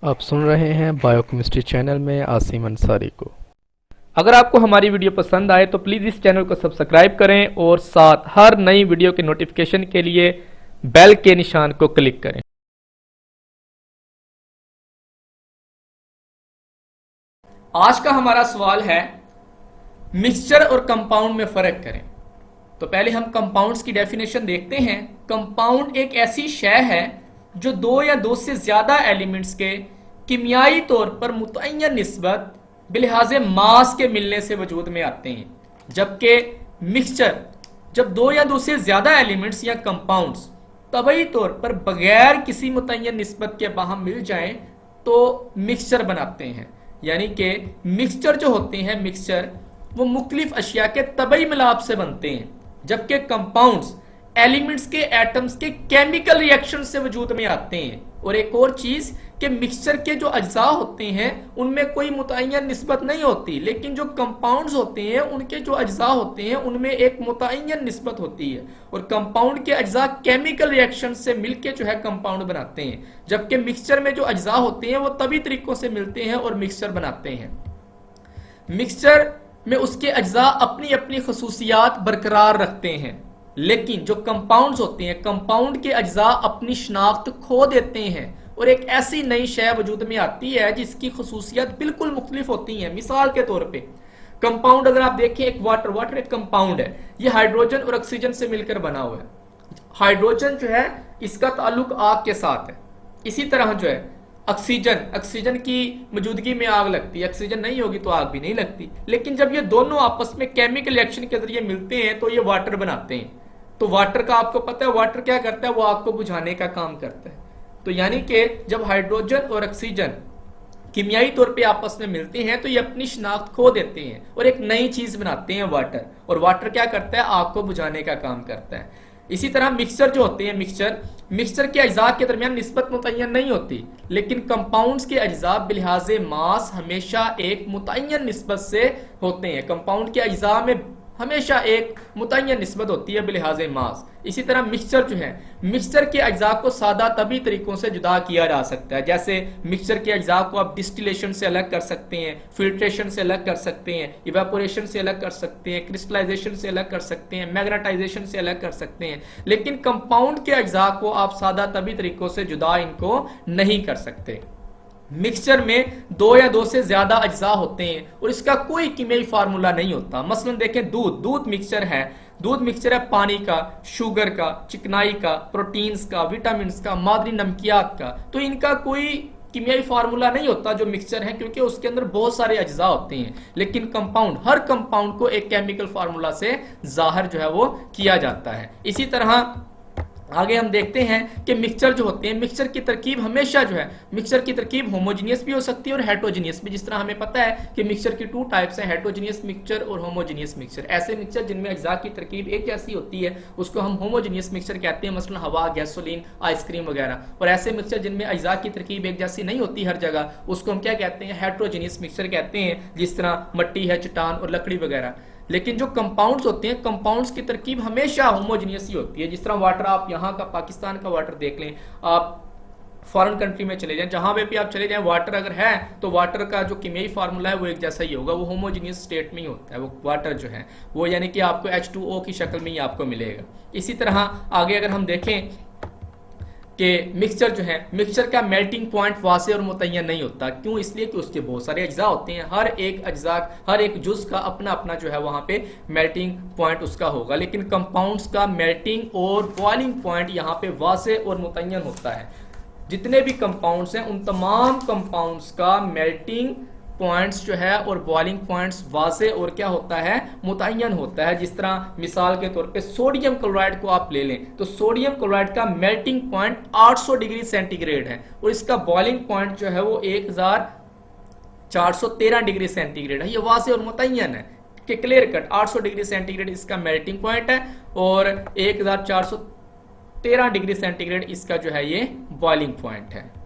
आप सुन रहे हैं बायोकेमिस्ट्री चैनल में आसिम अंसारी को। अगर आपको हमारी वीडियो पसंद आए तो प्लीज़ इस चैनल को सब्सक्राइब करें और साथ हर नई वीडियो के नोटिफिकेशन के लिए बेल के निशान को क्लिक करें। आज का हमारा सवाल है मिक्सचर और कंपाउंड में फर्क करें। तो पहले हम कंपाउंड्स की डेफिनेशन देखते हैं। कंपाउंड एक ऐसी शय है जो दो या दो से ज्यादा एलिमेंट्स के कीमियाई तौर पर मुतय्यन निस्बत बिलिहाजे मास के मिलने से वजूद में आते हैं, जबकि मिक्सचर जब दो या दो से ज्यादा एलिमेंट्स या कंपाउंड्स तबई तौर पर बगैर किसी मुतय्यन निस्बत के बाहम मिल जाएं तो मिक्सचर बनाते हैं। यानी कि मिक्सचर जो होते हैं मिक्सचर वो मुख्तलिफ अशिया के तबई मिलाप से बनते हैं, जबकि कंपाउंड्स एलिमेंट्स के एटम्स के केमिकल रिएक्शन से वजूद में आते हैं। और एक और चीज कि मिक्सचर के जो अज्जा होते हैं उनमें कोई मुतय्यन निस्बत नहीं होती, लेकिन जो कंपाउंड्स होते हैं उनके जो अज्जा होते हैं उनमें एक मुतय्यन निस्बत होती है। और कंपाउंड के अज्जा केमिकल रिएक्शन से मिलकर जो है कंपाउंड बनाते हैं, जबकि मिक्सचर में जो अज्जा होते हैं वो तभी तरीकों से मिलते हैं और मिक्सचर बनाते हैं। मिक्सचर में उसके अज्जा अपनी अपनी खसूसियात बरकरार रखते हैं, लेकिन जो कंपाउंड्स होते हैं कंपाउंड के अज्जा अपनी शनाख्त खो देते हैं और एक ऐसी नई शय वजूद में आती है जिसकी खसूसियात बिल्कुल मुख्तलिफ होती हैं। मिसाल के तौर पे कंपाउंड अगर आप देखें, एक वाटर एक कंपाउंड है, ये हाइड्रोजन और ऑक्सीजन से मिलकर बना हुआ है। हाइड्रोजन जो है इसका ताल्लुक आग के साथ है। इसी तरह जो है ऑक्सीजन की मौजूदगी में आग लगती है, ऑक्सीजन नहीं होगी तो आग भी नहीं लगती। लेकिन जब ये दोनों आपस में केमिकल रिएक्शन के जरिए मिलते हैं तो ये वाटर बनाते हैं। तो वाटर का आपको पता है वाटर क्या करता है, वो आग को बुझाने का काम करता है। तो यानी कि जब हाइड्रोजन और ऑक्सीजन कीमियाई तौर पे आपस में मिलते हैं तो ये अपनी शनाख्त खो देते हैं और एक नई चीज बनाते हैं वाटर। और वाटर क्या करता है, आग को बुझाने का काम करता है। इसी तरह मिक्सचर जो होते हैं मिक्सचर के अज्जा के दरमियान निस्बत मुतय्यन नहीं होती, लेकिन कंपाउंड्स के अज्जा बिलिहाजे मास हमेशा एक मुतय्यन निस्बत से होते हैं। कंपाउंड के अज्जा में हमेशा एक मुतय्यन निस्बत होती है बिलिहाजे मास। इसी तरह मिक्सचर जो है मिक्सचर के अज्जा को सादा तभी तरीकों से जुदा किया जा सकता है। जैसे मिक्सचर के अज्जा को आप डिस्टिलेशन से अलग कर सकते हैं, फिल्ट्रेशन से अलग कर सकते हैं, इवेपोरेशन से अलग कर सकते हैं, क्रिस्टलाइजेशन से अलग कर सकते हैं, मैग्नेटाइजेशन से अलग कर सकते हैं। लेकिन कंपाउंड के अज्जा को आप सादा तभी तरीकों से जुदा इनको नहीं कर सकते। मिक्सचर में दो या दो से ज्यादा अज्जा होते हैं और इसका कोई कीमियाई फार्मूला नहीं होता। मसलन देखें दूध मिक्सचर है। दूध मिक्सचर है पानी का, शुगर का, चिकनाई का, प्रोटीन्स का, विटामिन का, मादनी नमकियात का। तो इनका कोई कीमियाई फार्मूला नहीं होता जो मिक्सचर है, क्योंकि उसके अंदर बहुत सारे अज्जा होते हैं। लेकिन कंपाउंड, हर कंपाउंड को एक केमिकल फार्मूला से जाहिर जो है वो किया जाता है। इसी तरह आगे हम देखते हैं कि मिक्सचर जो होते हैं मिक्सचर की तरकीब हमेशा जो है मिक्सचर की तरकीब होमोजीनियस भी हो सकती है और हेट्रोजीनियस भी। जिस तरह हमें पता है कि मिक्सचर की टू टाइप्स हैं, हेट्रोजीनियस मिक्सचर और होमोजीनियस मिक्सचर। ऐसे मिक्सचर जिनमें अज्जा की तरकीब एक जैसी होती है उसको हम होमोजीनियस मिक्सचर कहते हैं, मसलन हवा, गैसोलीन, आइसक्रीम वगैरह। और ऐसे मिक्सचर जिनमें अज्जा की तरकीब एक जैसी नहीं होती हर जगह, उसको हम क्या कहते हैं, हेट्रोजीनियस मिक्सचर कहते हैं, जिस तरह मट्टी है, चट्टान और लकड़ी वगैरह। लेकिन जो कंपाउंड्स होते हैं कंपाउंड्स की तरकीब हमेशा होमोजीनियस ही होती है। जिस तरह वाटर, आप यहाँ का पाकिस्तान का वाटर देख लें, आप फॉरेन कंट्री में चले जाएं, जहां पे भी आप चले जाएं, वाटर अगर है तो वाटर का जो कीमियाई फार्मूला है वो एक जैसा ही होगा, वो होमोजीनियस स्टेट में ही होता है। वो वाटर जो है वो यानी कि आपको H2O की शक्ल में ही आपको मिलेगा। इसी तरह आगे अगर हम देखें कि मिक्सचर जो है मिक्सचर का मेल्टिंग पॉइंट वासे और मुतय्यन नहीं होता। क्यों? इसलिए कि उसके बहुत सारे अज्जा होते हैं, हर एक जुज का अपना अपना जो है वहां पे मेल्टिंग पॉइंट उसका होगा। लेकिन कंपाउंड्स का मेल्टिंग और बॉइलिंग पॉइंट यहाँ पे वासे और मुतय्यन होता है। जितने भी कंपाउंड्स हैं उन तमाम कंपाउंड्स का मेल्टिंग पॉइंट्स जो है और बॉइलिंग पॉइंट्स वाज़े और क्या होता है, मुतय्यन होता है। जिस तरह मिसाल के तौर पे सोडियम क्लोराइड को आप ले लें तो सोडियम क्लोराइड का मेल्टिंग पॉइंट 800 डिग्री सेंटीग्रेड है और इसका बॉइलिंग पॉइंट जो है वो 1413 डिग्री सेंटीग्रेड है। ये वाज़े और मुतय्यन है कि क्लियर कट 800 डिग्री सेंटीग्रेड इसका मेल्टिंग पॉइंट है और 1413 डिग्री सेंटीग्रेड इसका जो है ये बॉइलिंग पॉइंट है।